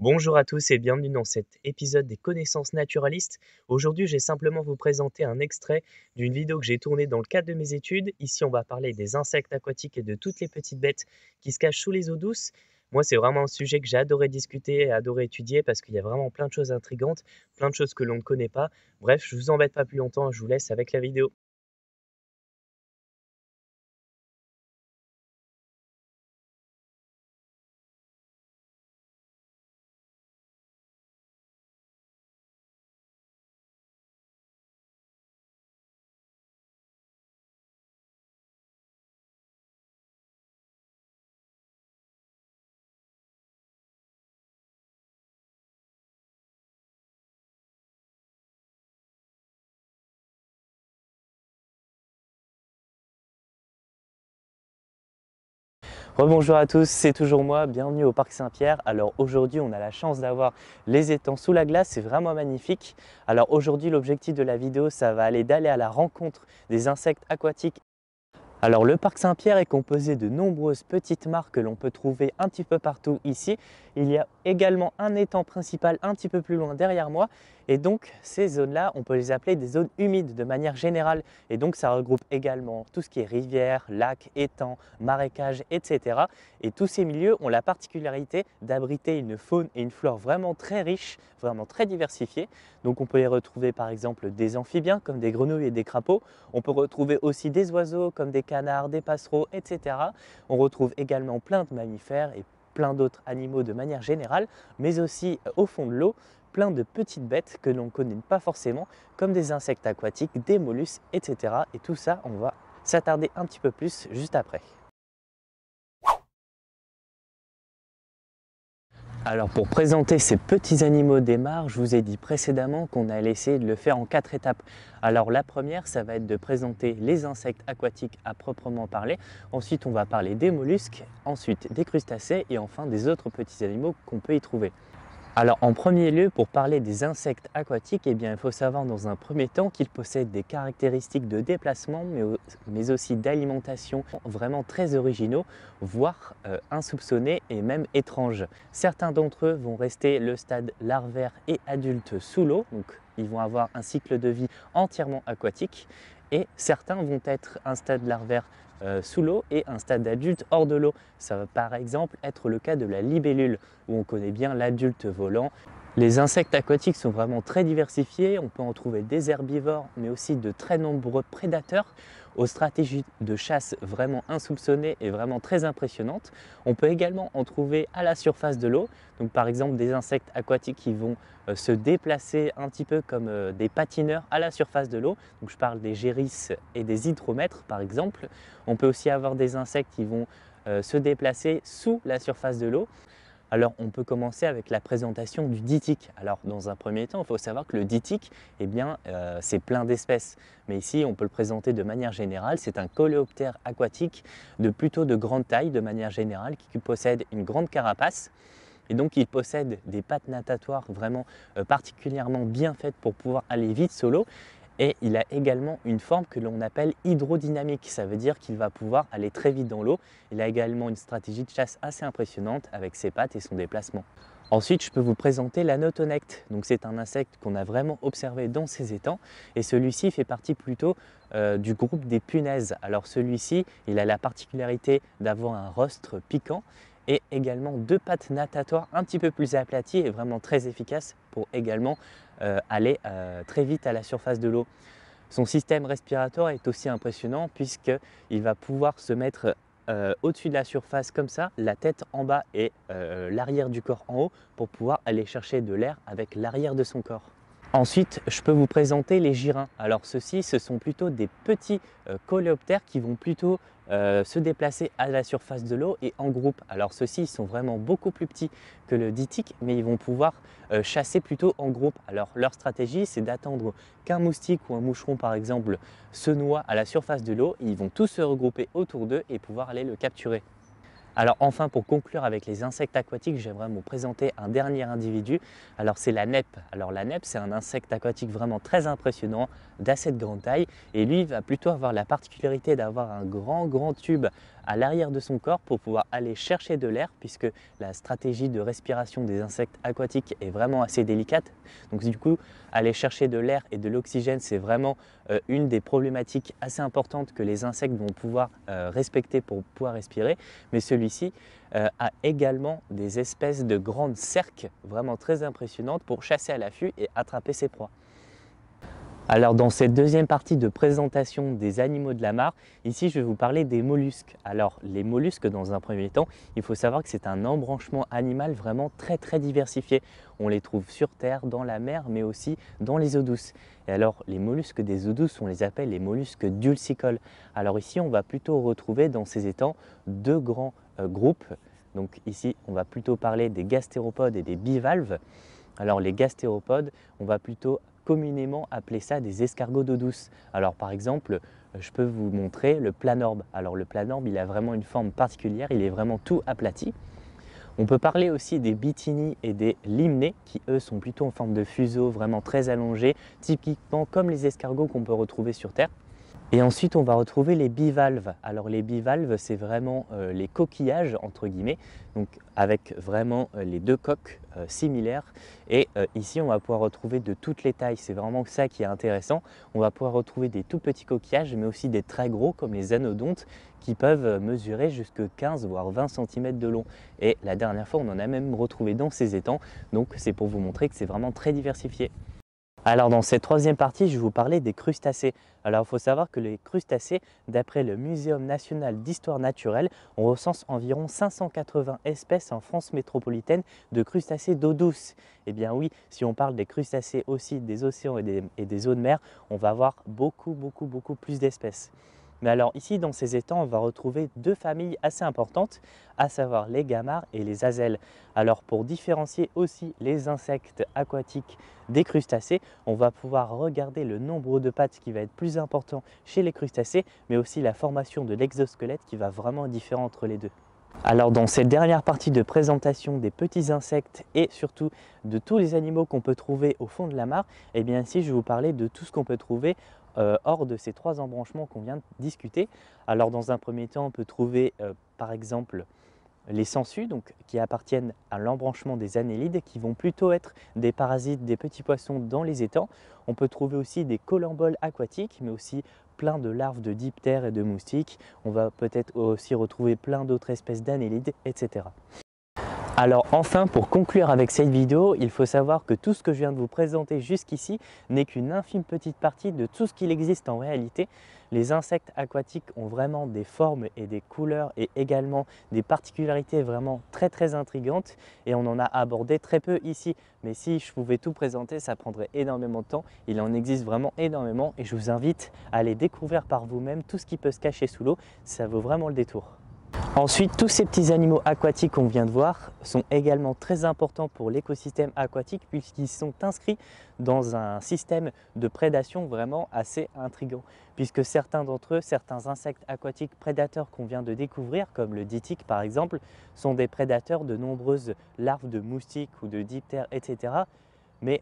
Bonjour à tous et bienvenue dans cet épisode des connaissances naturalistes. Aujourd'hui, j'ai simplement vous présenter un extrait d'une vidéo que j'ai tournée dans le cadre de mes études. Ici, on va parler des insectes aquatiques et de toutes les petites bêtes qui se cachent sous les eaux douces. Moi, c'est vraiment un sujet que j'ai adoré discuter et adoré étudier parce qu'il y a vraiment plein de choses intrigantes, plein de choses que l'on ne connaît pas. Bref, je vous embête pas plus longtemps, je vous laisse avec la vidéo. Rebonjour à tous, c'est toujours moi, bienvenue au Parc Saint-Pierre. Alors aujourd'hui, on a la chance d'avoir les étangs sous la glace, c'est vraiment magnifique. Alors aujourd'hui, l'objectif de la vidéo, ça va aller d'aller à la rencontre des insectes aquatiques. Alors le Parc Saint-Pierre est composé de nombreuses petites mares que l'on peut trouver un petit peu partout ici. Il y a également un étang principal un petit peu plus loin derrière moi. Et donc ces zones-là, on peut les appeler des zones humides de manière générale. Et donc ça regroupe également tout ce qui est rivières, lacs, étangs, marécages, etc. Et tous ces milieux ont la particularité d'abriter une faune et une flore vraiment très riches, vraiment très diversifiées. Donc on peut y retrouver par exemple des amphibiens comme des grenouilles et des crapauds. On peut retrouver aussi des oiseaux comme des canards, des passereaux, etc. On retrouve également plein de mammifères et plein d'autres animaux de manière générale, mais aussi au fond de l'eau, plein de petites bêtes que l'on ne connaît pas forcément, comme des insectes aquatiques, des mollusques, etc. Et tout ça, on va s'attarder un petit peu plus juste après. Alors pour présenter ces petits animaux des mares, je vous ai dit précédemment qu'on allait essayer de le faire en 4 étapes. Alors la première, ça va être de présenter les insectes aquatiques à proprement parler. Ensuite, on va parler des mollusques, ensuite des crustacés et enfin des autres petits animaux qu'on peut y trouver. Alors en premier lieu, pour parler des insectes aquatiques, eh bien, il faut savoir dans un premier temps qu'ils possèdent des caractéristiques de déplacement mais aussi d'alimentation vraiment très originaux, voire insoupçonnés et même étranges. Certains d'entre eux vont rester le stade larvaire et adulte sous l'eau, donc ils vont avoir un cycle de vie entièrement aquatique, et certains vont être un stade larvaire sous l'eau et un stade adulte hors de l'eau. Ça va par exemple être le cas de la libellule, où on connaît bien l'adulte volant. Les insectes aquatiques sont vraiment très diversifiés, on peut en trouver des herbivores mais aussi de très nombreux prédateurs aux stratégies de chasse vraiment insoupçonnées et vraiment très impressionnantes. On peut également en trouver à la surface de l'eau, donc par exemple des insectes aquatiques qui vont se déplacer un petit peu comme des patineurs à la surface de l'eau. Donc je parle des gérisses et des hydromètres par exemple. On peut aussi avoir des insectes qui vont se déplacer sous la surface de l'eau. Alors on peut commencer avec la présentation du dithyque. Alors dans un premier temps, il faut savoir que le dithyque, eh bien, c'est plein d'espèces. Mais ici, on peut le présenter de manière générale. C'est un coléoptère aquatique de plutôt de grande taille de manière générale qui possède une grande carapace. Et donc il possède des pattes natatoires vraiment particulièrement bien faites pour pouvoir aller vite sous l'eau. Et il a également une forme que l'on appelle hydrodynamique, ça veut dire qu'il va pouvoir aller très vite dans l'eau. Il a également une stratégie de chasse assez impressionnante avec ses pattes et son déplacement. Ensuite, je peux vous présenter l'anotonecte. Donc c'est un insecte qu'on a vraiment observé dans ces étangs et celui-ci fait partie plutôt du groupe des punaises. Alors celui-ci, il a la particularité d'avoir un rostre piquant et également 2 pattes natatoires un petit peu plus aplaties et vraiment très efficaces pour également aller très vite à la surface de l'eau. Son système respiratoire est aussi impressionnant puisqu'il va pouvoir se mettre au-dessus de la surface comme ça, la tête en bas et l'arrière du corps en haut pour pouvoir aller chercher de l'air avec l'arrière de son corps. Ensuite, je peux vous présenter les girins. Alors ceux-ci, ce sont plutôt des petits coléoptères qui vont plutôt se déplacer à la surface de l'eau et en groupe. Alors ceux-ci, ils sont vraiment beaucoup plus petits que le dithyque, mais ils vont pouvoir chasser plutôt en groupe. Alors leur stratégie, c'est d'attendre qu'un moustique ou un moucheron, par exemple, se noie à la surface de l'eau. Ils vont tous se regrouper autour d'eux et pouvoir aller le capturer. Alors enfin, pour conclure avec les insectes aquatiques, j'aimerais vous présenter un dernier individu. Alors c'est la nèpe. Alors la nèpe, c'est un insecte aquatique vraiment très impressionnant, d'assez de grande taille. Et lui, il va plutôt avoir la particularité d'avoir un grand tube à l'arrière de son corps pour pouvoir aller chercher de l'air, puisque la stratégie de respiration des insectes aquatiques est vraiment assez délicate. Donc du coup, aller chercher de l'air et de l'oxygène, c'est vraiment une des problématiques assez importantes que les insectes vont pouvoir respecter pour pouvoir respirer. Mais celui-ci a également des espèces de grandes cerques vraiment très impressionnantes pour chasser à l'affût et attraper ses proies. Alors dans cette deuxième partie de présentation des animaux de la mare, ici je vais vous parler des mollusques. Alors les mollusques, dans un premier temps, il faut savoir que c'est un embranchement animal vraiment très diversifié. On les trouve sur terre, dans la mer, mais aussi dans les eaux douces. Et alors les mollusques des eaux douces, on les appelle les mollusques dulcicoles. Alors ici on va plutôt retrouver dans ces étangs deux grands groupes. Donc ici on va plutôt parler des gastéropodes et des bivalves. Alors les gastéropodes, on va plutôt communément appeler ça des escargots d'eau douce. Alors par exemple, je peux vous montrer le planorbe. Alors le planorbe, il a vraiment une forme particulière, il est vraiment tout aplati. On peut parler aussi des bitini et des limnés qui eux sont plutôt en forme de fuseau, vraiment très allongés, typiquement comme les escargots qu'on peut retrouver sur Terre. Et ensuite, on va retrouver les bivalves. Alors les bivalves, c'est vraiment les coquillages, entre guillemets, donc avec vraiment les deux coques similaires. Et ici, on va pouvoir retrouver de toutes les tailles. C'est vraiment ça qui est intéressant. On va pouvoir retrouver des tout petits coquillages, mais aussi des très gros, comme les anodontes, qui peuvent mesurer jusqu'à 15 voire 20 cm de long. Et la dernière fois, on en a même retrouvé dans ces étangs. Donc c'est pour vous montrer que c'est vraiment très diversifié. Alors dans cette troisième partie, je vais vous parler des crustacés. Alors il faut savoir que les crustacés, d'après le Muséum national d'histoire naturelle, on recense environ 580 espèces en France métropolitaine de crustacés d'eau douce. Eh bien oui, si on parle des crustacés aussi des océans et des eaux de mer, on va avoir beaucoup plus d'espèces. Mais alors ici dans ces étangs, on va retrouver deux familles assez importantes, à savoir les gamarres et les azelles. Alors pour différencier aussi les insectes aquatiques des crustacés, on va pouvoir regarder le nombre de pattes qui va être plus important chez les crustacés, mais aussi la formation de l'exosquelette qui va vraiment différer entre les deux. Alors dans cette dernière partie de présentation des petits insectes et surtout de tous les animaux qu'on peut trouver au fond de la mare, eh bien ici je vais vous parler de tout ce qu'on peut trouver hors de ces trois embranchements qu'on vient de discuter. Alors dans un premier temps, on peut trouver par exemple les sangsues, donc, qui appartiennent à l'embranchement des annélides, qui vont plutôt être des parasites des petits poissons dans les étangs. On peut trouver aussi des colamboles aquatiques, mais aussi plein de larves de diptères et de moustiques. On va peut-être aussi retrouver plein d'autres espèces d'annélides, etc. Alors enfin, pour conclure avec cette vidéo, il faut savoir que tout ce que je viens de vous présenter jusqu'ici n'est qu'une infime petite partie de tout ce qu'il existe en réalité. Les insectes aquatiques ont vraiment des formes et des couleurs et également des particularités vraiment très intrigantes et on en a abordé très peu ici. Mais si je pouvais tout présenter, ça prendrait énormément de temps. Il en existe vraiment énormément et je vous invite à aller découvrir par vous-même tout ce qui peut se cacher sous l'eau. Ça vaut vraiment le détour. Ensuite, tous ces petits animaux aquatiques qu'on vient de voir sont également très importants pour l'écosystème aquatique puisqu'ils sont inscrits dans un système de prédation vraiment assez intriguant. Puisque certains d'entre eux, certains insectes aquatiques prédateurs qu'on vient de découvrir, comme le dytique par exemple, sont des prédateurs de nombreuses larves de moustiques ou de diptères, etc. Mais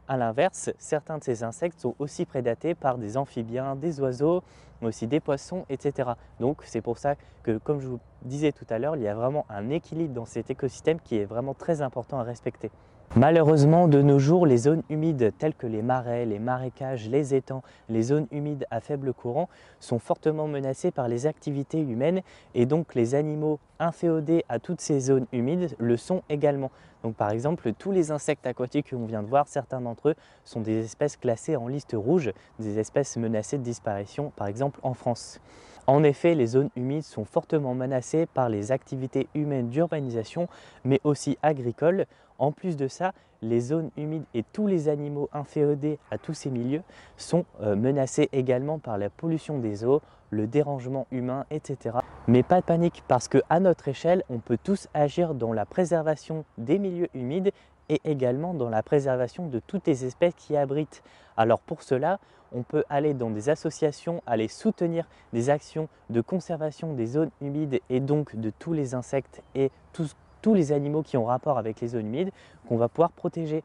à l'inverse, certains de ces insectes sont aussi prédatés par des amphibiens, des oiseaux, mais aussi des poissons, etc. Donc c'est pour ça que, comme je vous disais tout à l'heure, il y a vraiment un équilibre dans cet écosystème qui est vraiment très important à respecter. Malheureusement, de nos jours, les zones humides telles que les marais, les marécages, les étangs, les zones humides à faible courant sont fortement menacées par les activités humaines et donc les animaux inféodés à toutes ces zones humides le sont également. Donc par exemple, tous les insectes aquatiques que l'on vient de voir, certains d'entre eux sont des espèces classées en liste rouge, des espèces menacées de disparition par exemple en France. En effet, les zones humides sont fortement menacées par les activités humaines d'urbanisation, mais aussi agricoles. En plus de ça, les zones humides et tous les animaux inféodés à tous ces milieux sont menacés également par la pollution des eaux, le dérangement humain, etc. Mais pas de panique parce qu'à notre échelle, on peut tous agir dans la préservation des milieux humides et également dans la préservation de toutes les espèces qui abritent. Alors pour cela, on peut aller dans des associations, aller soutenir des actions de conservation des zones humides et donc de tous les insectes et tous les animaux qui ont rapport avec les zones humides qu'on va pouvoir protéger.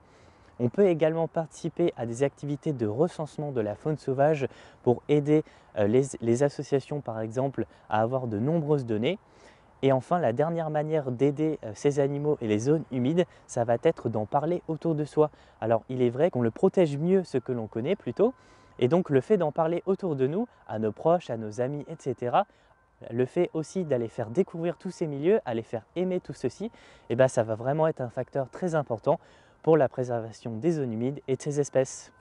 On peut également participer à des activités de recensement de la faune sauvage pour aider les associations par exemple à avoir de nombreuses données. Et enfin, la dernière manière d'aider ces animaux et les zones humides, ça va être d'en parler autour de soi. Alors il est vrai qu'on le protège mieux ce que l'on connaît plutôt, et donc le fait d'en parler autour de nous, à nos proches, à nos amis, etc., le fait aussi d'aller faire découvrir tous ces milieux, à les faire aimer tout ceci, ça va vraiment être un facteur très important pour la préservation des zones humides et de ces espèces.